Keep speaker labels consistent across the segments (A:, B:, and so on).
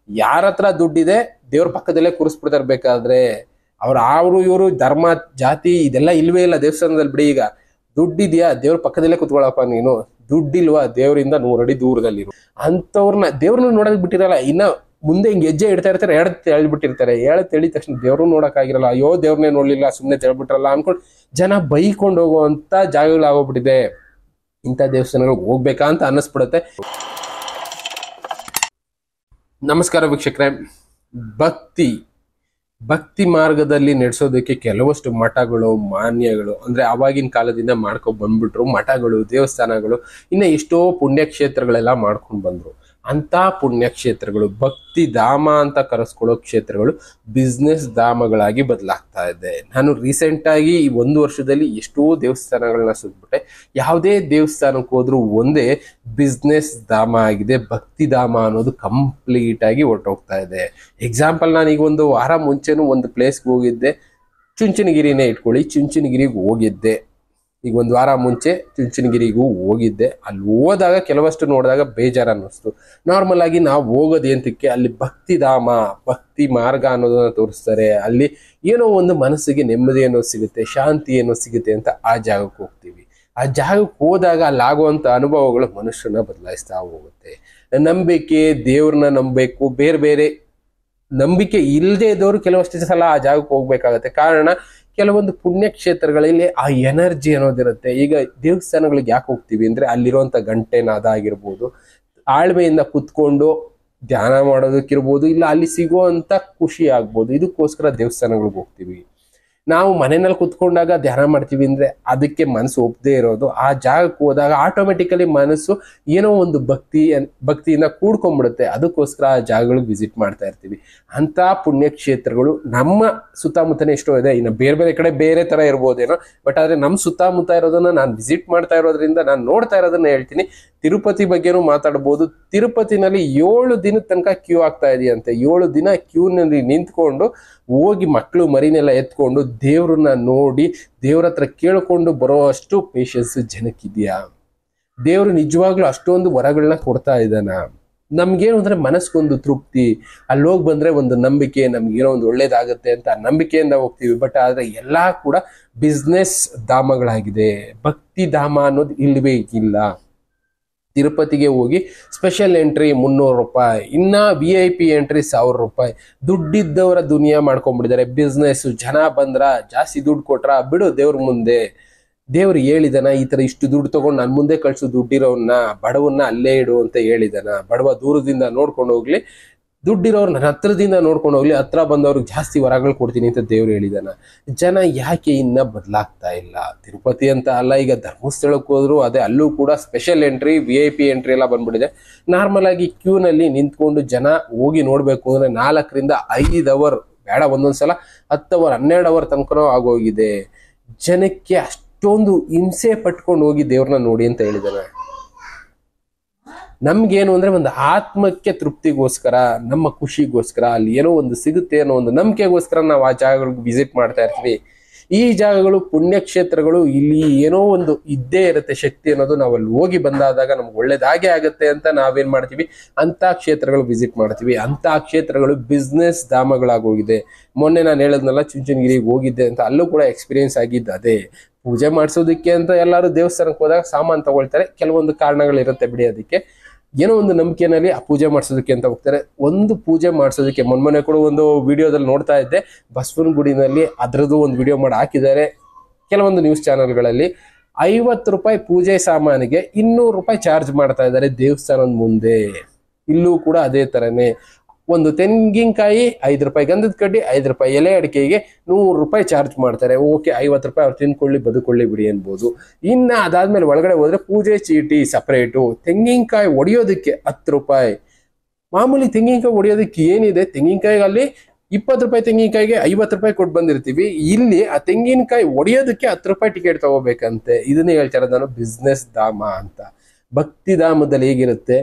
A: ಯಾರ ಹತ್ರ ದುಡ್ಡಿದೆ ದೇವ್ರ ಪಕ್ಕದಲ್ಲೇ ಕೂರಿಸ್ಬಿಡ್ತಾರೆ. ಬೇಕಾದ್ರೆ ಅವರು ಇವರು ಧರ್ಮ ಜಾತಿ ಇದೆಲ್ಲ ಇಲ್ವೇ ಇಲ್ಲ ದೇವಸ್ಥಾನದಲ್ಲಿ. ಬಿಡಿ, ಈಗ ದುಡ್ಡಿದ್ಯಾ ದೇವ್ರ ಪಕ್ಕದಲ್ಲೇ ಕುತ್ಕೊಳಪ್ಪ. ನೀನು ದುಡ್ಡಿಲ್ವಾ ದೇವರಿಂದ 100 ಅಡಿ ದೂರದಲ್ಲಿ ಅಂತವ್ರನ್ನ ದೇವ್ರನ್ನ ನೋಡಕ್ ಬಿಟ್ಟಿರಲ್ಲ. ಇನ್ನ ಮುಂದೆ ಹಿಂಗ್ ಹೆಜ್ಜೆ ಇಡ್ತಾ ಇರ್ತಾರೆ, ಹೇಳ್ಬಿಟ್ಟಿರ್ತಾರೆ. ಹೇಳಿದ ತಕ್ಷಣ ದೇವ್ರು ನೋಡಕ್ ಆಗಿರಲ್ಲ. ಅಯ್ಯೋ ದೇವ್ರನ್ನೇ ನೋಡ್ಲಿಲ್ಲ ಸುಮ್ನೆ ತೆಳ್ಬಿಟ್ರಲ್ಲ ಅನ್ಕೊಂಡು ಜನ ಬೈಕೊಂಡು ಹೋಗುವಂತ ಜಾಗಗಳಾಗೋಗ್ಬಿಟ್ಟಿದೆ. ಇಂಥ ದೇವಸ್ಥಾನಗಳಿಗೆ ಹೋಗ್ಬೇಕಾ ಅಂತ ಅನ್ನಿಸ್ಬಿಡತ್ತೆ. ನಮಸ್ಕಾರ ವೀಕ್ಷಕರೇ. ಭಕ್ತಿ ಮಾರ್ಗದಲ್ಲಿ ನಡೆಸೋದಕ್ಕೆ ಕೆಲವಷ್ಟು ಮಠಗಳು ಮಾನ್ಯಗಳು ಅಂದ್ರೆ ಆವಾಗಿನ ಕಾಲದಿಂದ ಮಾಡ್ಕೊಂಡು ಬಂದ್ಬಿಟ್ರು. ಮಠಗಳು, ದೇವಸ್ಥಾನಗಳು, ಇನ್ನ ಎಷ್ಟೋ ಪುಣ್ಯಕ್ಷೇತ್ರಗಳೆಲ್ಲ ಮಾಡ್ಕೊಂಡು ಬಂದ್ರು. ಅಂತ ಪುಣ್ಯಕ್ಷೇತ್ರಗಳು, ಭಕ್ತಿ ಧಾಮ ಅಂತ ಕರೆಸ್ಕೊಳ್ಳೋ ಕ್ಷೇತ್ರಗಳು ಬಿಸ್ನೆಸ್ ಧಾಮಗಳಾಗಿ ಬದಲಾಗ್ತಾ ಇದೆ. ನಾನು ರೀಸೆಂಟ್ ಆಗಿ ಈ 1 ವರ್ಷದಲ್ಲಿ ಎಷ್ಟೋ ದೇವಸ್ಥಾನಗಳನ್ನ ಸುತ್ಬಿಟ್ಟೆ. ಯಾವುದೇ ದೇವಸ್ಥಾನಕ್ಕೆ ಹೋದ್ರೂ ಒಂದೇ ಬಿಸ್ನೆಸ್ ಧಾಮ ಆಗಿದೆ. ಭಕ್ತಿ ಧಾಮ ಅನ್ನೋದು ಕಂಪ್ಲೀಟ್ ಆಗಿ ಹೊರಟೋಗ್ತಾ ಇದೆ. ಎಕ್ಸಾಂಪಲ್, ನಾನು ಈಗ 1 ವಾರ ಮುಂಚೆನೂ ಒಂದು ಪ್ಲೇಸ್ಗೆ ಹೋಗಿದ್ದೆ. ಚುಂಚನಗಿರಿನೇ ಇಟ್ಕೊಳ್ಳಿ. ಚುಂಚನಗಿರಿಗೆ ಹೋಗಿದ್ದೆ. ಈಗ 1 ವಾರ ಮುಂಚೆ ಚುಂಚನಗಿರಿಗೂ ಹೋಗಿದ್ದೆ. ಅಲ್ಲಿ ಹೋದಾಗ ಕೆಲವಷ್ಟು ನೋಡಿದಾಗ ಬೇಜಾರು ಅನ್ನಿಸ್ತು. ನಾರ್ಮಲ್ ಆಗಿ ನಾವು ಹೋಗೋದು ಎಂತಕ್ಕೆ, ಅಲ್ಲಿ ಭಕ್ತಿ ಧಾಮ, ಭಕ್ತಿ ಮಾರ್ಗ ಅನ್ನೋದನ್ನ ತೋರಿಸ್ತಾರೆ. ಅಲ್ಲಿ ಏನೋ ಒಂದು ಮನಸ್ಸಿಗೆ ನೆಮ್ಮದಿ ಏನೋ ಸಿಗುತ್ತೆ, ಶಾಂತಿ ಏನೋ ಸಿಗುತ್ತೆ ಅಂತ ಆ ಜಾಗಕ್ಕೆ ಹೋಗ್ತೀವಿ. ಆ ಜಾಗಕ್ಕೆ ಹೋದಾಗ ಅಲ್ಲಿ ಆಗುವಂತ ಅನುಭವಗಳು ಮನುಷ್ಯರನ್ನ ಬದಲಾಯಿಸ್ತಾ ಹೋಗುತ್ತೆ. ನಂಬಿಕೆ, ದೇವ್ರನ್ನ ನಂಬಬೇಕು. ಬೇರೆ ಬೇರೆ ನಂಬಿಕೆ ಇಲ್ಲದೆ ಇದ್ದವರು ಕೆಲವಷ್ಟು ಸಲ ಆ ಜಾಗಕ್ಕೆ ಹೋಗ್ಬೇಕಾಗತ್ತೆ. ಕಾರಣ, ಕೆಲವೊಂದು ಪುಣ್ಯಕ್ಷೇತ್ರಗಳಲ್ಲಿ ಆ ಎನರ್ಜಿ ಅನ್ನೋದಿರುತ್ತೆ. ಈಗ ದೇವಸ್ಥಾನಗಳಿಗೆ ಯಾಕೆ ಹೋಗ್ತೀವಿ ಅಂದ್ರೆ ಅಲ್ಲಿರುವಂತ ಗಂಟೆನಾದ ಆಗಿರ್ಬೋದು, ಆಳ್ಮೆಯಿಂದ ಕುತ್ಕೊಂಡು ಧ್ಯಾನ ಮಾಡೋದಕ್ಕಿರ್ಬೋದು, ಇಲ್ಲ ಅಲ್ಲಿ ಸಿಗುವಂತ ಖುಷಿ ಆಗ್ಬೋದು. ಇದಕ್ಕೋಸ್ಕರ ದೇವಸ್ಥಾನಗಳಿಗೆ ಹೋಗ್ತೀವಿ. ನಾವು ಮನೆಯಲ್ಲಿ ಕುತ್ಕೊಂಡಾಗ ಧ್ಯಾನ ಮಾಡ್ತೀವಿ ಅಂದ್ರೆ ಅದಕ್ಕೆ ಮನಸ್ಸು ಒಪ್ಪದೇ ಇರೋದು. ಆ ಜಾಗಕ್ಕೆ ಹೋದಾಗ ಆಟೋಮೆಟಿಕಲಿ ಮನಸ್ಸು ಏನೋ ಒಂದು ಭಕ್ತಿಯಿಂದ ಕೂಡ್ಕೊಂಡ್ಬಿಡುತ್ತೆ. ಅದಕ್ಕೋಸ್ಕರ ಆ ಜಾಗಗಳಿಗೆ ವಿಸಿಟ್ ಮಾಡ್ತಾ ಇರ್ತೀವಿ. ಅಂತ ಪುಣ್ಯಕ್ಷೇತ್ರಗಳು ನಮ್ಮ ಸುತ್ತಮುತ್ತನೇ ಎಷ್ಟೋ ಇದೆ. ಇನ್ನು ಬೇರೆ ಬೇರೆ ಕಡೆ ಬೇರೆ ತರ ಇರ್ಬೋದೇನೋ, ಬಟ್ ಆದ್ರೆ ನಮ್ಮ ಸುತ್ತಮುತ್ತ ಇರೋದನ್ನ ನಾನು ವಿಸಿಟ್ ಮಾಡ್ತಾ ಇರೋದ್ರಿಂದ ನಾನು ನೋಡ್ತಾ ಇರೋದನ್ನ ಹೇಳ್ತೀನಿ. ತಿರುಪತಿ ಬಗ್ಗೆನೂ ಮಾತಾಡ್ಬೋದು. ತಿರುಪತಿನಲ್ಲಿ 7 ದಿನದ ತನಕ ಕ್ಯೂ ಆಗ್ತಾ ಇದೆಯಂತೆ. 7 ದಿನ ಕ್ಯೂನಲ್ಲಿ ನಿಂತ್ಕೊಂಡು ಹೋಗಿ ಮಕ್ಕಳು ಮರಿನೆಲ್ಲ ಎತ್ಕೊಂಡು ದೇವ್ರನ್ನ ನೋಡಿ ದೇವ್ರ ಹತ್ರ ಕೇಳ್ಕೊಂಡು ಬರೋ ಅಷ್ಟು ಪೇಷನ್ಸ್ ಜನಕ್ಕಿದ್ಯಾ? ದೇವ್ರು ನಿಜವಾಗ್ಲೂ ಅಷ್ಟೊಂದು ವರಗಳನ್ನ ಕೊಡ್ತಾ ಇದ್ದಾನ? ನಮ್ಗೇನು ಅಂದ್ರೆ ಮನಸ್ಗೊಂದು ತೃಪ್ತಿ, ಅಲ್ಲಿ ಹೋಗಿ ಬಂದ್ರೆ ಒಂದು ನಂಬಿಕೆ, ನಮ್ಗೇನೋ ಒಂದು ಒಳ್ಳೇದಾಗತ್ತೆ ಅಂತ ನಂಬಿಕೆಯಿಂದ ಹೋಗ್ತೀವಿ. ಬಟ್ ಆದ್ರೆ ಎಲ್ಲಾ ಕೂಡ ಬಿಸ್ನೆಸ್ ಧಾಮಗಳಾಗಿದೆ. ಭಕ್ತಿ ಧಾಮ ಅನ್ನೋದು ಇಲ್ವೇ ಇಲ್ಲ. ತಿರುಪತಿಗೆ ಹೋಗಿ ಸ್ಪೆಷಲ್ ಎಂಟ್ರಿ 300 ರೂಪಾಯಿ, ಇನ್ನ VIP ಎಂಟ್ರಿ 1000 ರೂಪಾಯಿ. ದುಡ್ಡಿದ್ದವರ ದುನಿಯಾ ಮಾಡ್ಕೊಂಡ್ಬಿಟ್ಟಿದ್ದಾರೆ. ಬಿಸ್ನೆಸ್, ಜನ ಬಂದ್ರ ಜಾಸ್ತಿ ದುಡ್ಡು ಕೊಟ್ರ ಬಿಡು ದೇವ್ರ ಮುಂದೆ. ದೇವ್ರು ಹೇಳಿದನ ಈ ತರ ಇಷ್ಟು ದುಡ್ಡು ತಗೊಂಡು ನನ್ ಮುಂದೆ ಕಳ್ಸು, ದುಡ್ಡಿರೋನ್ನ ಬಡವನ್ನ ಅಲ್ಲೇ ಇಡು ಅಂತ ಹೇಳಿದನ. ಬಡವ ದೂರದಿಂದ ನೋಡ್ಕೊಂಡು ಹೋಗ್ಲಿ, ದುಡ್ಡಿರೋರು ನನ್ನ ಹತ್ರದಿಂದ ನೋಡ್ಕೊಂಡು ಹೋಗ್ಲಿ, ಹತ್ರ ಬಂದವ್ರಿಗೆ ಜಾಸ್ತಿ ವರಗಳು ಕೊಡ್ತೀನಿ ಅಂತ ದೇವ್ರು ಹೇಳಿದಾನ. ಜನ ಯಾಕೆ ಇನ್ನ ಬದಲಾಗ್ತಾ ಇಲ್ಲ? ತಿರುಪತಿ ಅಂತ ಅಲ್ಲ, ಈಗ ಧರ್ಮಸ್ಥಳಕ್ಕೆ ಹೋದ್ರು ಅದೇ, ಅಲ್ಲೂ ಕೂಡ ಸ್ಪೆಷಲ್ ಎಂಟ್ರಿ, VIP ಎಂಟ್ರಿ ಎಲ್ಲ ಬಂದ್ಬಿಟ್ಟಿದೆ. ನಾರ್ಮಲ್ ಆಗಿ ಕ್ಯೂನಲ್ಲಿ ನಿಂತ್ಕೊಂಡು ಜನ ಹೋಗಿ ನೋಡ್ಬೇಕು ಅಂದ್ರೆ 4 ರಿಂದ 5 ಅವರ್ ಬೇಡ, ಒಂದೊಂದ್ಸಲ 10 ಅವರ್ 12 ಅವರ್ ತನಕನೂ ಆಗೋಗಿದೆ. ಜನಕ್ಕೆ ಅಷ್ಟೊಂದು ಹಿಂಸೆ ಪಟ್ಕೊಂಡು ಹೋಗಿ ದೇವ್ರನ್ನ ನೋಡಿ ಅಂತ ಹೇಳಿದಾನೆ. ನಮ್ಗೇನು ಅಂದ್ರೆ ಒಂದು ಆತ್ಮಕ್ಕೆ ತೃಪ್ತಿಗೋಸ್ಕರ, ನಮ್ಮ ಖುಷಿಗೋಸ್ಕರ, ಅಲ್ಲಿ ಏನೋ ಒಂದು ಸಿಗುತ್ತೆ ಅನ್ನೋ ಒಂದು ನಂಬಿಕೆಗೋಸ್ಕರ ನಾವು ಆ ಜಾಗಗಳಿಗೆ ವಿಸಿಟ್ ಮಾಡ್ತಾ ಇರ್ತೀವಿ. ಈ ಜಾಗಗಳು ಪುಣ್ಯಕ್ಷೇತ್ರಗಳು, ಇಲ್ಲಿ ಏನೋ ಒಂದು ಇದ್ದೇ ಇರುತ್ತೆ ಶಕ್ತಿ ಅನ್ನೋದು. ನಾವು ಅಲ್ಲಿ ಹೋಗಿ ಬಂದಾದಾಗ ನಮ್ಗೆ ಒಳ್ಳೇದಾಗೆ ಆಗುತ್ತೆ ಅಂತ ನಾವೇನ್ ಮಾಡ್ತೀವಿ, ಅಂತ ಕ್ಷೇತ್ರಗಳು ವಿಸಿಟ್ ಮಾಡ್ತೀವಿ. ಅಂತ ಕ್ಷೇತ್ರಗಳು ಬಿಸ್ನೆಸ್ ಧಾಮಗಳಾಗೋಗಿದೆ. ಮೊನ್ನೆ ನಾನು ಹೇಳದ್ನಲ್ಲ, ಚುಂಚನಗಿರಿಗೆ ಹೋಗಿದ್ದೆ ಅಂತ, ಅಲ್ಲೂ ಕೂಡ ಎಕ್ಸ್ಪೀರಿಯನ್ಸ್ ಆಗಿದ್ದು ಅದೇ. ಪೂಜೆ ಮಾಡಿಸೋದಕ್ಕೆ ಅಂತ ಎಲ್ಲರೂ ದೇವಸ್ಥಾನಕ್ಕೆ ಹೋದಾಗ ಸಾಮಾನು ತಗೊಳ್ತಾರೆ. ಕೆಲವೊಂದು ಕಾರಣಗಳಿರುತ್ತೆ ಬಿಡಿ, ಅದಕ್ಕೆ ಏನೋ ಒಂದು ನಂಬಿಕೆನಲ್ಲಿ ಆ ಪೂಜೆ ಮಾಡಿಸೋದಕ್ಕೆ ಅಂತ ಹೋಗ್ತಾರೆ. ಒಂದು ಪೂಜೆ ಮಾಡಿಸೋದಕ್ಕೆ ಮೊನ್ನೆ ಕೂಡ ಒಂದು ವಿಡಿಯೋದಲ್ಲಿ ನೋಡ್ತಾ ಇದ್ದೆ, ಬಸವನ ಗುಡಿನಲ್ಲಿ ಅದ್ರದ್ದು ಒಂದು ವಿಡಿಯೋ ಮಾಡಿ ಹಾಕಿದ್ದಾರೆ ಕೆಲವೊಂದು ನ್ಯೂಸ್ ಚಾನೆಲ್ಗಳಲ್ಲಿ. 50 ರೂಪಾಯಿ ಪೂಜೆ ಸಾಮಾನಿಗೆ 200 ರೂಪಾಯಿ ಚಾರ್ಜ್ ಮಾಡ್ತಾ ಇದ್ದಾರೆ ದೇವಸ್ಥಾನದ ಮುಂದೆ. ಇಲ್ಲೂ ಕೂಡ ಅದೇ ತರನೇ. ಒಂದು ತೆಂಗಿನಕಾಯಿ 5 ರೂಪಾಯಿ, ಗಂಧದ ಕಡ್ಡಿ 5 ರೂಪಾಯಿ, ಎಲೆ ಅಡಿಕೆಗೆ 100 ರೂಪಾಯಿ ಚಾರ್ಜ್ ಮಾಡ್ತಾರೆ. ಓಕೆ, 50 ರೂಪಾಯಿ ಅವ್ರು ತಿನ್ಕೊಳ್ಳಿ, ಬದುಕೊಳ್ಳಿ ಬಿಡಿ ಅನ್ಬೋದು. ಇನ್ನ ಅದಾದ್ಮೇಲೆ ಒಳಗಡೆ ಹೋದ್ರೆ ಪೂಜೆ ಚೀಟಿ ಸಪರೇಟು. ತೆಂಗಿನಕಾಯಿ ಒಡೆಯೋದಕ್ಕೆ 10 ರೂಪಾಯಿ. ಮಾಮೂಲಿ ತೆಂಗಿನಕಾಯಿ ಒಡೆಯೋದಕ್ಕೆ ಏನಿದೆ, ತೆಂಗಿನಕಾಯಿಗೆ ಅಲ್ಲಿ 20 ರೂಪಾಯಿ ತೆಂಗಿನಕಾಯಿಗೆ 50 ರೂಪಾಯಿ ಕೊಟ್ಟು ಬಂದಿರ್ತೀವಿ. ಇಲ್ಲಿ ಆ ತೆಂಗಿನಕಾಯಿ ಒಡೆಯೋದಕ್ಕೆ 10 ರೂಪಾಯಿ ಟಿಕೆಟ್ ತಗೋಬೇಕಂತೆ. ಇದನ್ನೇ ಹೇಳ್ತಾರೆ ನಾನು ಬಿಸ್ನೆಸ್ ಧಾಮ ಅಂತ. ಭಕ್ತಿ ಧಾಮದಲ್ಲಿ ಹೇಗಿರುತ್ತೆ,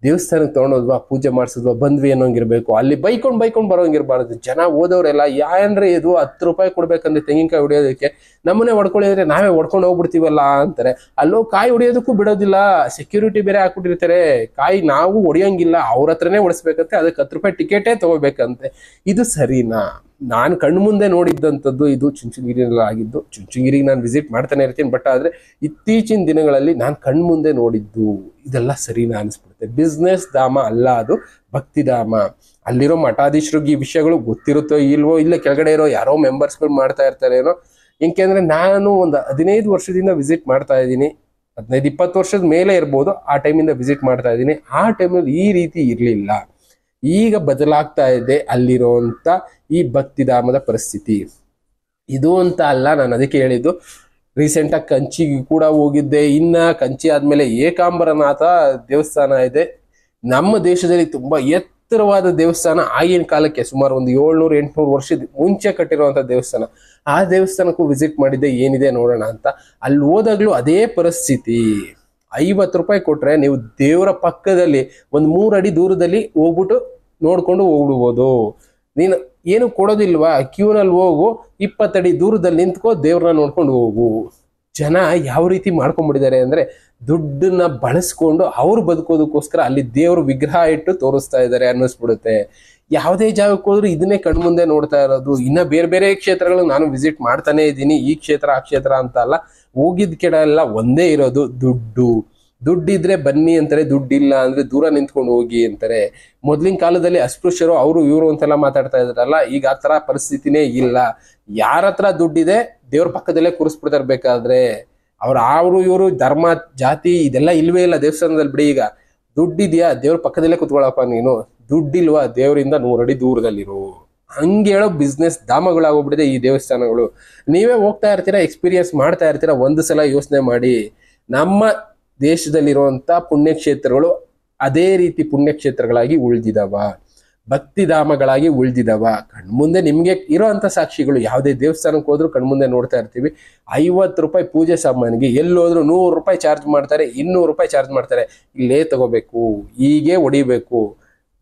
A: ದೇವಸ್ಥಾನಕ್ಕೆ ತಗೊಂಡೋದ್ವಾ, ಪೂಜೆ ಮಾಡಿಸಿದ್ವಾ, ಬಂದ್ವಿ ಅನ್ನೋಂಗಿರ್ಬೇಕು. ಅಲ್ಲಿ ಬೈಕೊಂಡ್ ಬರೋಂಗಿರ್ಬಾರ್ದು. ಜನ ಓದೋರೆಲ್ಲ ಯಾನ್ರೆ ಇದು 10 ರೂಪಾಯಿ ಕೊಡ್ಬೇಕಂದ್ರೆ ತೆಂಗಿನಕಾಯಿ ಹೊಡಿಯೋದಕ್ಕೆ ನಮ್ಮನೆ ಹೊಡ್ಕೊಳ್ಳಿದ್ರೆ ನಾವೇ ಹೊಡ್ಕೊಂಡು ಹೋಗ್ಬಿಡ್ತೀವಲ್ಲ ಅಂತಾರೆ. ಅಲ್ಲೋ ಕಾಯಿ ಹೊಡಿಯೋದಕ್ಕೂ ಬಿಡೋದಿಲ್ಲ, ಸೆಕ್ಯೂರಿಟಿ ಬೇರೆ ಹಾಕ್ಬಿಟ್ಟಿರ್ತಾರೆ. ಕಾಯಿ ನಾವು ಹೊಡಿಯೋಂಗಿಲ್ಲ, ಅವ್ರ ಹತ್ರನೇ ಹೊಡಿಸ್ಬೇಕಂತೆ, ಅದಕ್ಕೆ 10 ರೂಪಾಯಿ ಟಿಕೆಟೇ ತಗೋಬೇಕಂತೆ. ಇದು ಸರಿನಾ? ನಾನು ಕಣ್ಣು ಮುಂದೆ ನೋಡಿದ್ದಂಥದ್ದು ಇದು ಚುಂಚನಗಿರಿಯಲ್ಲಿ ಆಗಿದ್ದು. ಚುಂಚನಗಿರಿಗೆ ನಾನು ವಿಸಿಟ್ ಮಾಡ್ತಾನೆ ಇರ್ತೀನಿ, ಬಟ್ ಆದ್ರೆ ಇತ್ತೀಚಿನ ದಿನಗಳಲ್ಲಿ ನಾನು ಕಣ್ಣು ಮುಂದೆ ನೋಡಿದ್ದು ಇದೆಲ್ಲ ಸರಿನಾ ಅನಿಸ್ಬಿಡುತ್ತೆ. ಬಿಸ್ನೆಸ್ ಧಾಮ ಅಲ್ಲ, ಅದು ಭಕ್ತಿಧಾಮ. ಅಲ್ಲಿರೋ ಮಠಾಧೀಶರಿಗೆ ಈ ವಿಷಯಗಳು ಗೊತ್ತಿರುತ್ತೋ ಇಲ್ವೋ, ಇಲ್ಲ ಕೆಳಗಡೆ ಇರೋ ಯಾರೋ ಮೆಂಬರ್ಸ್ಗಳು ಮಾಡ್ತಾ ಇರ್ತಾರೇನೋ. ಯಾಕೆಂದ್ರೆ ನಾನು ಒಂದು 15 ವರ್ಷದಿಂದ ವಿಸಿಟ್ ಮಾಡ್ತಾ ಇದ್ದೀನಿ, 15-20 ವರ್ಷದ ಮೇಲೆ ಇರ್ಬೋದು. ಆ ಟೈಮಿಂದ ವಿಸಿಟ್ ಮಾಡ್ತಾ ಇದ್ದೀನಿ. ಆ ಟೈಮಲ್ಲಿ ಈ ರೀತಿ ಇರಲಿಲ್ಲ. ಈಗ ಬದಲಾಗ್ತಾ ಇದೆ ಅಲ್ಲಿರುವಂತ ಈ ಭಕ್ತಿಧಾಮದ ಪರಿಸ್ಥಿತಿ. ಇದು ಅಂತ ಅಲ್ಲ, ನಾನು ಅದಕ್ಕೆ ಹೇಳಿದ್ದು. ರೀಸೆಂಟಾಗಿ ಕಂಚಿಗೆ ಕೂಡ ಹೋಗಿದ್ದೆ. ಇನ್ನ ಕಂಚಿ ಆದ್ಮೇಲೆ ಏಕಾಂಬರನಾಥ ದೇವಸ್ಥಾನ ಇದೆ, ನಮ್ಮ ದೇಶದಲ್ಲಿ ತುಂಬಾ ಎತ್ತರವಾದ ದೇವಸ್ಥಾನ. ಆಗಿನ ಕಾಲಕ್ಕೆ ಸುಮಾರು ಒಂದು 700-800 ವರ್ಷದ ಮುಂಚೆ ಕಟ್ಟಿರುವಂತ ದೇವಸ್ಥಾನ. ಆ ದೇವಸ್ಥಾನಕ್ಕೂ ವಿಸಿಟ್ ಮಾಡಿದ್ದೆ, ಏನಿದೆ ನೋಡೋಣ ಅಂತ. ಅಲ್ಲಿ ಹೋದಾಗ್ಲೂ ಅದೇ ಪರಿಸ್ಥಿತಿ. 50 ರೂಪಾಯಿ ಕೊಟ್ರೆ ನೀವು ದೇವರ ಪಕ್ಕದಲ್ಲಿ ಒಂದು 3 ಅಡಿ ದೂರದಲ್ಲಿ ಹೋಗ್ಬಿಟ್ಟು ನೋಡ್ಕೊಂಡು ಹೋಗ್ಬಿಡ್ಬೋದು. ನೀನು ಏನು ಕೊಡೋದಿಲ್ವಾ, ಕ್ಯೂನಲ್ಲಿ ಹೋಗು, 20 ಅಡಿ ದೂರದಲ್ಲಿ ನಿಂತ್ಕೋ, ದೇವ್ರನ್ನ ನೋಡ್ಕೊಂಡು ಹೋಗು. ಜನ ಯಾವ ರೀತಿ ಮಾಡ್ಕೊಂಡ್ಬಿಟ್ಟಿದ್ದಾರೆ ಅಂದ್ರೆ, ದುಡ್ಡನ್ನ ಬಳಸ್ಕೊಂಡು ಅವ್ರು ಬದುಕೋದಕ್ಕೋಸ್ಕರ ಅಲ್ಲಿ ದೇವ್ರ ವಿಗ್ರಹ ಇಟ್ಟು ತೋರಿಸ್ತಾ ಇದ್ದಾರೆ ಅನ್ನಿಸ್ಬಿಡುತ್ತೆ. ಯಾವುದೇ ಜಾಗಕ್ಕೆ ಹೋದ್ರು ಇದನ್ನೇ ಕಣ್ಮುಂದೆ ನೋಡ್ತಾ ಇರೋದು. ಇನ್ನ ಬೇರೆ ಬೇರೆ ಕ್ಷೇತ್ರಗಳು ನಾನು ವಿಸಿಟ್ ಮಾಡ್ತಾನೆ ಇದ್ದೀನಿ, ಈ ಕ್ಷೇತ್ರ ಆ ಕ್ಷೇತ್ರ ಅಂತ ಅಲ್ಲ. ಹೋಗಿದ್ ಕೆಡ ಎಲ್ಲ ಒಂದೇ ಇರೋದು, ದುಡ್ಡಿದ್ರೆ ಬನ್ನಿ ಅಂತಾರೆ, ದುಡ್ಡಿಲ್ಲ ಅಂದ್ರೆ ದೂರ ನಿಂತ್ಕೊಂಡು ಹೋಗಿ ಅಂತಾರೆ. ಮೊದ್ಲಿನ ಕಾಲದಲ್ಲಿ ಅಸ್ಪೃಶ್ಯರು ಅವರು ಇವರು ಅಂತೆಲ್ಲ ಮಾತಾಡ್ತಾ ಇದ್ರಲ್ಲ, ಈಗ ಆ ತರ ಪರಿಸ್ಥಿತಿನೇ ಇಲ್ಲ. ಯಾರ ಹತ್ರ ದುಡ್ಡಿದೆ ದೇವ್ರ ಪಕ್ಕದಲ್ಲೇ ಕೂರಿಸ್ಬಿಡ್ತಾರೆ. ಬೇಕಾದ್ರೆ ಅವರು ಇವರು ಧರ್ಮ ಜಾತಿ ಇದೆಲ್ಲ ಇಲ್ವೇ ಇಲ್ಲ ದೇವಸ್ಥಾನದಲ್ಲಿ. ಬಿಡಿ, ಈಗ ದುಡ್ಡಿದ್ಯಾ ದೇವ್ರ ಪಕ್ಕದಲ್ಲೇ ಕುತ್ಕೊಳಪ್ಪ ನೀನು, ದುಡ್ಡಿಲ್ವಾ ದೇವರಿಂದ 100 ಅಡಿ ದೂರದಲ್ಲಿರು. ಹಂಗೆ ಹೇಳೋ ಬಿಸ್ನೆಸ್ ಧಾಮಗಳಾಗೋಗ್ಬಿಟ್ಟಿದೆ ಈ ದೇವಸ್ಥಾನಗಳು. ನೀವೇ ಹೋಗ್ತಾ ಇರ್ತೀರಾ, ಎಕ್ಸ್ಪೀರಿಯನ್ಸ್ ಮಾಡ್ತಾ ಇರ್ತೀರಾ. ಒಂದು ಸಲ ಯೋಚನೆ ಮಾಡಿ, ನಮ್ಮ ದೇಶದಲ್ಲಿರುವಂತ ಪುಣ್ಯಕ್ಷೇತ್ರಗಳು ಅದೇ ರೀತಿ ಪುಣ್ಯಕ್ಷೇತ್ರಗಳಾಗಿ ಉಳಿದಿದಾವ, ಭಕ್ತಿಧಾಮಗಳಾಗಿ ಉಳಿದಿದಾವ. ಕಣ್ಮುಂದೆ ನಿಮ್ಗೆ ಇರೋಂಥ ಸಾಕ್ಷಿಗಳು. ಯಾವುದೇ ದೇವಸ್ಥಾನಕ್ಕೆ ಹೋದ್ರು ಕಣ್ಮುಂದೆ ನೋಡ್ತಾ ಇರ್ತೀವಿ. 50 ರೂಪಾಯಿ ಪೂಜೆ ಸಾಮಾನಿಗೆ, ಎಲ್ಲೋದ್ರು 100 ರೂಪಾಯಿ ಚಾರ್ಜ್ ಮಾಡ್ತಾರೆ, 200 ರೂಪಾಯಿ ಚಾರ್ಜ್ ಮಾಡ್ತಾರೆ. ಇಲ್ಲೇ ತಗೋಬೇಕು, ಹೀಗೆ ಹೊಡಿಬೇಕು.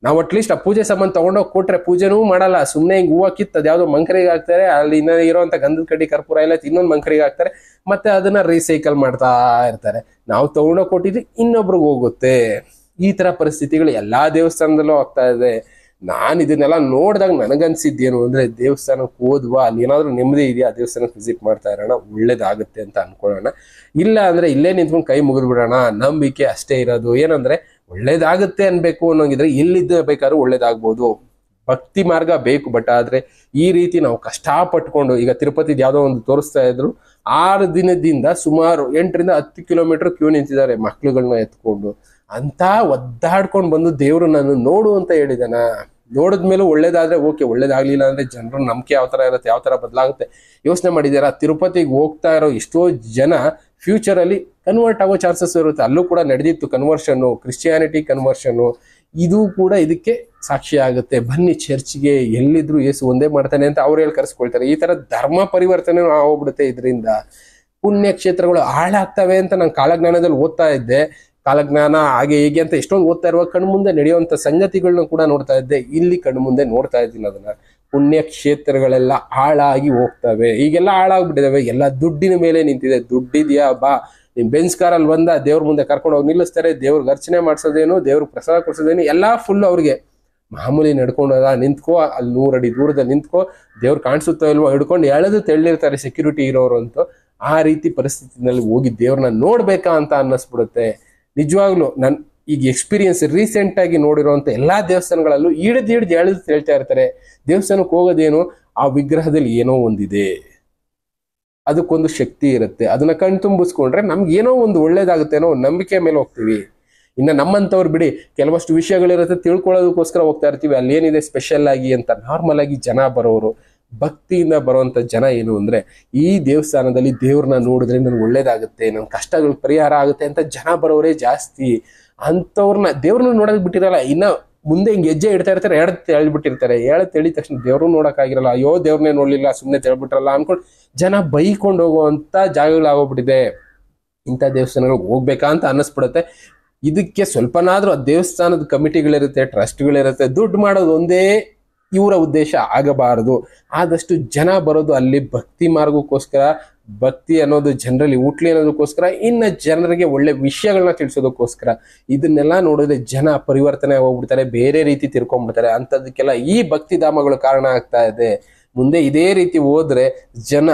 A: ನಾವು ಅಟ್ಲೀಸ್ಟ್ ಆ ಪೂಜೆ ಸಾಮಾನು ತಗೊಂಡೋಗಿ ಕೊಟ್ರೆ ಪೂಜೆನೂ ಮಾಡಲ್ಲ, ಸುಮ್ಮನೆ ಹಿಂಗೆ ಹೂವು ಕಿತ್ತು ಅದು ಯಾವುದೋ ಮಂಕರಿಗೆ ಹಾಕ್ತಾರೆ, ಅಲ್ಲಿ ಇನ್ನ ಇರೋಂಥ ಗಂಧದ ಕಡ್ಡಿ ಕರ್ಪೂರ ಎಲ್ಲ ಇನ್ನೊಂದು ಮಂಕರಿಗೆ ಹಾಕ್ತಾರೆ, ಮತ್ತೆ ಅದನ್ನ ರೀಸೈಕಲ್ ಮಾಡ್ತಾ ಇರ್ತಾರೆ. ನಾವು ತಗೊಂಡೋಗಿ ಕೊಟ್ಟಿದ್ದು ಇನ್ನೊಬ್ರಿಗೆ ಹೋಗುತ್ತೆ. ಈ ತರ ಪರಿಸ್ಥಿತಿಗಳು ಎಲ್ಲಾ ದೇವಸ್ಥಾನದಲ್ಲೂ ಆಗ್ತಾ ಇದೆ. ನಾನು ಇದನ್ನೆಲ್ಲ ನೋಡಿದಾಗ ನನಗನ್ಸಿದ್ದೇನು ಅಂದ್ರೆ, ದೇವಸ್ಥಾನಕ್ಕೆ ಹೋದ್ವಾ, ಅಲ್ಲಿ ಏನಾದ್ರೂ ನೆಮ್ಮದಿ ಇದೆಯಾ, ದೇವಸ್ಥಾನಕ್ಕೆ ವಿಸಿಟ್ ಮಾಡ್ತಾ ಇರೋಣ, ಒಳ್ಳೇದಾಗುತ್ತೆ ಅಂತ ಅನ್ಕೊಳ್ಳೋಣ. ಇಲ್ಲ ಅಂದ್ರೆ ಇಲ್ಲೇ ನಿಂತ್ಕೊಂಡು ಕೈ ಮುಗಿದು ಬಿಡೋಣ. ನಂಬಿಕೆ ಅಷ್ಟೇ ಇರೋದು. ಏನಂದ್ರೆ ಒಳ್ಳೇದಾಗುತ್ತೆ ಅನ್ಬೇಕು ಅನ್ನೋಂಗಿದ್ರೆ ಎಲ್ಲಿದ್ದ ಬೇಕಾದ್ರೂ ಒಳ್ಳೇದಾಗ್ಬೋದು. ಭಕ್ತಿ ಮಾರ್ಗ ಬೇಕು, ಬಟ್ ಆದ್ರೆ ಈ ರೀತಿ ನಾವು ಕಷ್ಟಪಟ್ಕೊಂಡು, ಈಗ ತಿರುಪತಿ ಯಾವ್ದೋ ಒಂದು ತೋರಿಸ್ತಾ ಇದ್ರು, 6 ದಿನದಿಂದ ಸುಮಾರು 8-10 ಕಿಲೋಮೀಟರ್ ಕ್ಯೂ ನಿಂತಿದ್ದಾರೆ ಮಕ್ಳುಗಳನ್ನ ಎತ್ಕೊಂಡು. ಅಂತ ಒದ್ದಾಡ್ಕೊಂಡು ಬಂದು ದೇವ್ರು ನಾನು ನೋಡು ಅಂತ ಹೇಳಿದಾನ. ನೋಡಿದ್ಮೇಲೂ ಒಳ್ಳೇದಾದ್ರೆ ಓಕೆ, ಒಳ್ಳೇದಾಗ್ಲಿಲ್ಲ ಅಂದ್ರೆ ಜನರ ನಂಬಿಕೆ ಯಾವ ತರ ಇರುತ್ತೆ, ಯಾವ ತರ ಬದಲಾಗುತ್ತೆ ಯೋಚನೆ ಮಾಡಿದಾರ. ತಿರುಪತಿಗೆ ಹೋಗ್ತಾ ಇರೋ ಎಷ್ಟೋ ಜನ ಫ್ಯೂಚರ್ ಅಲ್ಲಿ ಕನ್ವರ್ಟ್ ಆಗೋ ಚಾನ್ಸಸ್ ಇರುತ್ತೆ. ಅಲ್ಲೂ ಕೂಡ ನಡೆದಿತ್ತು ಕನ್ವರ್ಷನ್, ಕ್ರಿಶ್ಚಿಯಾನಿಟಿ ಕನ್ವರ್ಷನ್. ಇದು ಕೂಡ ಇದಕ್ಕೆ ಸಾಕ್ಷಿ ಆಗುತ್ತೆ. ಬನ್ನಿ ಚರ್ಚ್ಗೆ, ಎಲ್ಲಿದ್ರು ಯೇಸು ಒಂದೇ ಮಾಡ್ತಾನೆ ಅಂತ ಅವ್ರು ಹೇಳಿ ಕರೆಸ್ಕೊಳ್ತಾರೆ. ಈ ತರ ಧರ್ಮ ಪರಿವರ್ತನೆ ಆಗೋಗ್ಬಿಡುತ್ತೆ. ಇದರಿಂದ ಪುಣ್ಯಕ್ಷೇತ್ರಗಳು ಹಾಳಾಗ್ತವೆ ಅಂತ ನಾನು ಕಾಲಜ್ಞಾನದಲ್ಲಿ ಓದ್ತಾ ಇದ್ದೆ. ಕಾಲಜ್ಞಾನ ಹಾಗೆ ಹೇಗೆ ಅಂತ ಎಷ್ಟೊಂದು ಓದ್ತಾ ಇರುವಾಗ ಕಣ್ಮುಂದೆ ನಡೆಯುವಂತ ಸಂಗತಿಗಳನ್ನ ಕೂಡ ನೋಡ್ತಾ ಇದ್ದೆ. ಇಲ್ಲಿ ಕಣ್ಮುಂದೆ ನೋಡ್ತಾ ಇದ್ದೀನಿ ಅದನ್ನ. ಪುಣ್ಯಕ್ಷೇತ್ರಗಳೆಲ್ಲ ಹಾಳಾಗಿ ಹೋಗ್ತವೆ. ಈಗೆಲ್ಲ ಹಾಳಾಗ್ಬಿಟ್ಟಿದಾವೆ. ಎಲ್ಲ ದುಡ್ಡಿನ ಮೇಲೆ ನಿಂತಿದೆ. ದುಡ್ಡಿದ್ಯಾ ಬಾ, ನಿಮ್ ಬೆಂಚ್ ಕಾರಲ್ಲಿ ಬಂದ ದೇವ್ರ ಮುಂದೆ ಕರ್ಕೊಂಡು ಹೋಗಿ ನಿಲ್ಲಿಸ್ತಾರೆ. ದೇವ್ರಿಗೆ ಅರ್ಚನೆ ಮಾಡ್ಸೋದೇನು, ದೇವ್ರಿಗೆ ಪ್ರಸಾದ ಕೊಡ್ಸೋದೇನು ಎಲ್ಲಾ ಫುಲ್ ಅವ್ರಿಗೆ ಮಾಮೂಲಿ ನಡ್ಕೊಂಡೋದ. ನಿಂತ್ಕೋ, ಅಲ್ಲಿ 100 ಅಡಿ ದೂರದಲ್ಲಿ ನಿಂತ್ಕೋ, ದೇವ್ರು ಕಾಣಿಸುತ್ತೋ ಇಲ್ವೋ ಹಿಡ್ಕೊಂಡು ಎಳೆದು ತೆಳ್ಳಿರ್ತಾರೆ ಸೆಕ್ಯೂರಿಟಿ ಇರೋರು ಅಂತ. ಆ ರೀತಿ ಪರಿಸ್ಥಿತಿನಲ್ಲಿ ಹೋಗಿ ದೇವ್ರನ್ನ ನೋಡ್ಬೇಕಾ ಅಂತ ಅನ್ನಿಸ್ಬಿಡುತ್ತೆ. ನಿಜವಾಗ್ಲು ನನ್ ಈಗ ಎಕ್ಸ್ಪೀರಿಯನ್ಸ್ ರೀಸೆಂಟ್ ಆಗಿ ನೋಡಿರುವಂತ ಎಲ್ಲಾ ದೇವಸ್ಥಾನಗಳಲ್ಲೂ ಹಿಡಿದು ಎಳೆದು ಹೇಳ್ತಾ ಇರ್ತಾರೆ. ದೇವಸ್ಥಾನಕ್ಕೆ ಹೋಗೋದೇನು, ಆ ವಿಗ್ರಹದಲ್ಲಿ ಏನೋ ಒಂದಿದೆ, ಅದಕ್ಕೊಂದು ಶಕ್ತಿ ಇರುತ್ತೆ. ಅದನ್ನ ಕಣ್ತುಂಬಿಸ್ಕೊಂಡ್ರೆ ನಮ್ಗೆ ಏನೋ ಒಂದು ಒಳ್ಳೇದಾಗುತ್ತೆ ಅನ್ನೋ ನಂಬಿಕೆ ಮೇಲೆ ಹೋಗ್ತೀವಿ. ಇನ್ನ ನಮ್ಮಂತವ್ರು ಬಿಡಿ, ಕೆಲವಷ್ಟು ವಿಷಯಗಳಿರುತ್ತೆ ತಿಳ್ಕೊಳ್ಳೋದಕ್ಕೋಸ್ಕರ ಹೋಗ್ತಾ ಇರ್ತೀವಿ. ಅಲ್ಲಿ ಏನಿದೆ ಸ್ಪೆಷಲ್ ಆಗಿ ಅಂತ. ನಾರ್ಮಲ್ ಆಗಿ ಜನ ಬರೋರು, ಭಕ್ತಿಯಿಂದ ಬರುವಂತ ಜನ ಏನು ಅಂದ್ರೆ, ಈ ದೇವಸ್ಥಾನದಲ್ಲಿ ದೇವ್ರನ್ನ ನೋಡಿದ್ರೆ ನನ್ಗೆ ಒಳ್ಳೇದಾಗುತ್ತೆ, ನನ್ ಕಷ್ಟಗಳು ಪರಿಹಾರ ಆಗುತ್ತೆ ಅಂತ ಜನ ಬರೋರೇ ಜಾಸ್ತಿ. ಅಂತವ್ರನ್ನ ದೇವ್ರನ್ನ ನೋಡಕ್ ಬಿಟ್ಟಿರಲ್ಲ. ಇನ್ನ ಮುಂದೆ ಹಿಂಗೆ ಹೆಜ್ಜೆ ಇಡ್ತಾ ಇರ್ತಾರೆ, ಹೇಳ್ಬಿಟ್ಟಿರ್ತಾರೆ. ಹೇಳಿದ ತಕ್ಷಣ ದೇವ್ರು ನೋಡಕ್ ಆಗಿರಲ್ಲ. ಅಯ್ಯೋ ದೇವ್ರನ್ನೇ ನೋಡ್ಲಿಲ್ಲ, ಸುಮ್ನೆ ತೆಳ್ಬಿಟ್ರಲ್ಲ ಅನ್ಕೊಂಡು ಜನ ಬೈಕೊಂಡು ಹೋಗುವಂತ ಜಾಗಗಳಾಗೋಗ್ಬಿಟ್ಟಿದೆ. ಇಂಥ ದೇವಸ್ಥಾನಗಳಿಗೆ ಹೋಗ್ಬೇಕಾ ಅಂತ ಅನ್ನಿಸ್ಬಿಡುತ್ತೆ. ಇದಕ್ಕೆ ಸ್ವಲ್ಪನಾದ್ರೂ ಆ ದೇವಸ್ಥಾನದ ಕಮಿಟಿಗಳಿರುತ್ತೆ, ಟ್ರಸ್ಟ್ಗಳಿರುತ್ತೆ, ದುಡ್ಡು ಮಾಡೋದು ಒಂದೇ ಇವರ ಉದ್ದೇಶ ಆಗಬಾರದು. ಆದಷ್ಟು ಜನ ಬರೋದು ಅಲ್ಲಿ ಭಕ್ತಿ ಮಾರ್ಗಕ್ಕೋಸ್ಕರ, ಭಕ್ತಿ ಅನ್ನೋದು ಜನರಲ್ಲಿ ಹುಟ್ಲಿ ಅನ್ನೋದಕ್ಕೋಸ್ಕರ, ಇನ್ನು ಜನರಿಗೆ ಒಳ್ಳೆ ವಿಷಯಗಳನ್ನ ತಿಳಿಸೋದಕ್ಕೋಸ್ಕರ. ಇದನ್ನೆಲ್ಲ ನೋಡಿದ್ರೆ ಜನ ಪರಿವರ್ತನೆ ಹೋಗ್ಬಿಡ್ತಾರೆ, ಬೇರೆ ರೀತಿ ತಿರ್ಕೊಂಡ್ಬಿಡ್ತಾರೆ. ಅಂಥದಕ್ಕೆಲ್ಲ ಈ ಭಕ್ತಿ ಧಾಮಗಳು ಕಾರಣ ಆಗ್ತಾ ಇದೆ. ಮುಂದೆ ಇದೇ ರೀತಿ ಹೋದ್ರೆ ಜನ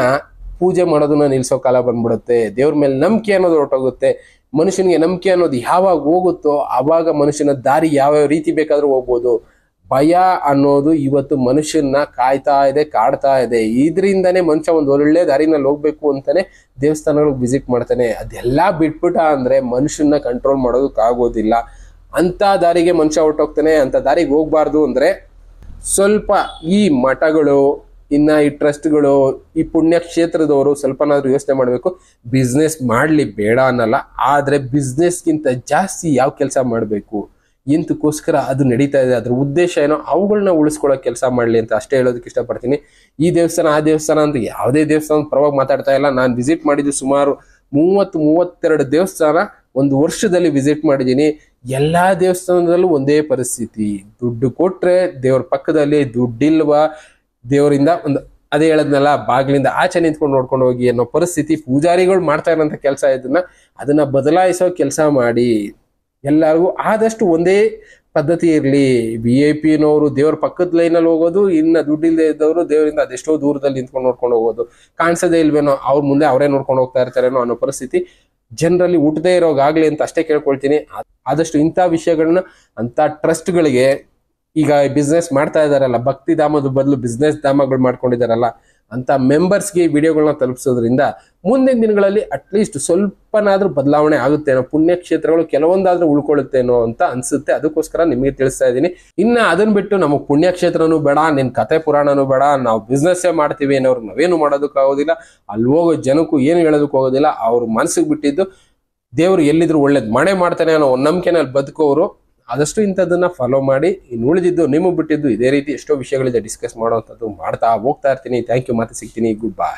A: ಪೂಜೆ ಮಾಡೋದನ್ನ ನಿಲ್ಸೋ ಕಾಲ ಬಂದ್ಬಿಡುತ್ತೆ. ದೇವ್ರ ಮೇಲೆ ನಂಬಿಕೆ ಅನ್ನೋದು ಹೊರಟೋಗುತ್ತೆ. ಮನುಷ್ಯನಿಗೆ ನಂಬಿಕೆ ಅನ್ನೋದು ಯಾವಾಗ ಹೋಗುತ್ತೋ ಆವಾಗ ಮನುಷ್ಯನ ದಾರಿ ಯಾವ್ಯಾವ ರೀತಿ ಬೇಕಾದ್ರೂ ಹೋಗ್ಬೋದು. ಭಯ ಅನ್ನೋದು ಇವತ್ತು ಮನುಷ್ಯನ ಕಾಡ್ತಾ ಇದೆ. ಇದರಿಂದಾನೇ ಮನುಷ್ಯ ಒಂದು ಒಳ್ಳೆ ದಾರಿನಲ್ಲಿ ಹೋಗ್ಬೇಕು ಅಂತಾನೆ ದೇವಸ್ಥಾನಗಳಿಗೆ ವಿಸಿಟ್ ಮಾಡ್ತಾನೆ. ಅದೆಲ್ಲ ಬಿಟ್ಬಿಟ್ಟ ಅಂದ್ರೆ ಮನುಷ್ಯನ ಕಂಟ್ರೋಲ್ ಮಾಡೋದಕ್ಕಾಗೋದಿಲ್ಲ. ಅಂತ ದಾರಿಗೆ ಮನುಷ್ಯ ಹೊರಟೋಗ್ತಾನೆ. ಅಂತ ದಾರಿಗೆ ಹೋಗ್ಬಾರ್ದು ಅಂದ್ರೆ ಸ್ವಲ್ಪ ಈ ಮಠಗಳು, ಇನ್ನ ಈ ಟ್ರಸ್ಟ್ಗಳು, ಈ ಪುಣ್ಯಕ್ಷೇತ್ರದವರು ಸ್ವಲ್ಪನಾದ್ರೂ ಯೋಚನೆ ಮಾಡಬೇಕು. ಬಿಸ್ನೆಸ್ ಮಾಡ್ಲಿ ಬೇಡ ಅನ್ನಲ್ಲ, ಆದ್ರೆ ಬಿಸ್ನೆಸ್ಗಿಂತ ಜಾಸ್ತಿ ಯಾವ ಕೆಲಸ ಮಾಡಬೇಕು, ಎಂತಕ್ಕೋಸ್ಕರ ಅದು ನಡೀತಾ ಇದೆ, ಅದ್ರ ಉದ್ದೇಶ ಏನೋ ಅವುಗಳನ್ನ ಉಳಿಸ್ಕೊಳ್ಳೋ ಕೆಲಸ ಮಾಡಲಿ ಅಂತ ಅಷ್ಟೇ ಹೇಳೋದಕ್ಕೆ ಇಷ್ಟಪಡ್ತೀನಿ. ಈ ದೇವಸ್ಥಾನ ಆ ದೇವಸ್ಥಾನ ಅಂತ ಯಾವುದೇ ದೇವಸ್ಥಾನದ ಪರವಾಗಿ ಮಾತಾಡ್ತಾ ಇಲ್ಲ. ನಾನು ವಿಸಿಟ್ ಮಾಡಿದ್ದು ಸುಮಾರು 30-32 ದೇವಸ್ಥಾನ ಒಂದು ವರ್ಷದಲ್ಲಿ ವಿಸಿಟ್ ಮಾಡಿದ್ದೀನಿ. ಎಲ್ಲಾ ದೇವಸ್ಥಾನದಲ್ಲೂ ಒಂದೇ ಪರಿಸ್ಥಿತಿ. ದುಡ್ಡು ಕೊಟ್ರೆ ದೇವ್ರ ಪಕ್ಕದಲ್ಲಿ, ದುಡ್ಡಿಲ್ವಾ ದೇವರಿಂದ ಒಂದು ಅದೇ ಹೇಳದ್ನಲ್ಲ, ಬಾಗಿಲಿಂದ ಆಚೆ ನಿಂತ್ಕೊಂಡು ನೋಡ್ಕೊಂಡು ಹೋಗಿ ಅನ್ನೋ ಪರಿಸ್ಥಿತಿ. ಪೂಜಾರಿಗಳು ಮಾಡ್ತಾ ಇರೋಂಥ ಕೆಲಸ ಅದನ್ನ ಬದಲಾಯಿಸೋ ಕೆಲಸ ಮಾಡಿ. ಎಲ್ಲರಿಗೂ ಆದಷ್ಟು ಒಂದೇ ಪದ್ಧತಿ ಇರಲಿ. VIP-ನವರು ದೇವ್ರ ಪಕ್ಕದ ಲೈನಲ್ಲಿ ಹೋಗೋದು, ಇನ್ನು ದುಡ್ಡಿಲ್ಲದೆ ಇದ್ದವರು ದೇವರಿಂದ ಅದೆಷ್ಟೋ ದೂರದಲ್ಲಿ ನಿಂತ್ಕೊಂಡು ನೋಡ್ಕೊಂಡು ಹೋಗೋದು. ಕಾಣಿಸೋದೇ ಇಲ್ವೇನೋ, ಅವ್ರ ಮುಂದೆ ಅವರೇ ನೋಡ್ಕೊಂಡು ಹೋಗ್ತಾ ಇರ್ತಾರೇನೋ ಅನ್ನೋ ಪರಿಸ್ಥಿತಿ ಜನರಲ್ಲಿ ಹುಟ್ಟದೇ ಇರೋಗಾಗ್ಲಿ ಅಂತ ಅಷ್ಟೇ ಕೇಳ್ಕೊಳ್ತೀನಿ. ಆದಷ್ಟು ಇಂಥ ವಿಷಯಗಳನ್ನ ಅಂತ ಟ್ರಸ್ಟ್ಗಳಿಗೆ, ಈಗ ಬಿಸ್ನೆಸ್ ಮಾಡ್ತಾ ಇದಾರಲ್ಲ, ಭಕ್ತಿ ಧಾಮದ ಬದಲು ಬಿಸ್ನೆಸ್ ಧಾಮಗಳು ಮಾಡ್ಕೊಂಡಿದಾರಲ್ಲ, ಅಂತ ಮೆಂಬರ್ಸ್ಗೆ ವಿಡಿಯೋಗಳನ್ನ ತಲುಪಿಸೋದ್ರಿಂದ ಮುಂದಿನ ದಿನಗಳಲ್ಲಿ ಅಟ್ಲೀಸ್ಟ್ ಸ್ವಲ್ಪನಾದ್ರೂ ಬದಲಾವಣೆ ಆಗುತ್ತೇನೋ, ಪುಣ್ಯಕ್ಷೇತ್ರಗಳು ಕೆಲವೊಂದಾದ್ರೂ ಉಳ್ಕೊಳ್ಳುತ್ತೇನೋ ಅಂತ ಅನ್ಸುತ್ತೆ. ಅದಕ್ಕೋಸ್ಕರ ನಿಮಗೆ ತಿಳಿಸ್ತಾ ಇದ್ದೀನಿ. ಇನ್ನ ಅದನ್ನ ಬಿಟ್ಟು ನಮಗೆ ಪುಣ್ಯಕ್ಷೇತ್ರನೂ ಬೇಡ, ನಿನ್ ಕತೆ ಪುರಾಣನೂ ಬೇಡ, ನಾವು ಬಿಸ್ನೆಸ್ಸೇ ಮಾಡ್ತೀವಿ ಅನ್ನೋರು ನಾವೇನು ಮಾಡೋದಕ್ಕಾಗೋದಿಲ್ಲ. ಅಲ್ಲಿ ಹೋಗೋ ಜನಕ್ಕೂ ಏನು ಹೇಳೋದಕ್ಕೂ ಆಗೋದಿಲ್ಲ. ಅವ್ರ ಮನಸ್ಸಿಗೆ ಬಿಟ್ಟಿದ್ದು ದೇವ್ರು ಎಲ್ಲಿದ್ರು ಒಳ್ಳೇದು ಮನೆ ಮಾಡ್ತಾನೆ ಅನ್ನೋ ನಂಬಿಕೆನಲ್ಲಿ ಬದುಕೋರು. ಆದಷ್ಟು ಇಂಥದ್ದನ್ನ ಫಾಲೋ ಮಾಡಿ. ಇನ್ನು ಉಳಿದಿದ್ದು ನಿಮಗೆ ಬಿಟ್ಟಿದ್ದು ಇದೇ ರೀತಿ ಎಷ್ಟೋ ವಿಷಯಗಳಿದೆ ಡಿಸ್ಕಸ್ ಮಾಡೋವಂಥದ್ದು ಮಾಡ್ತಾ ಹೋಗ್ತಾ ಇರ್ತೀನಿ. Thank you. ಮತ್ತೆ ಸಿಗ್ತೀನಿ. Good by.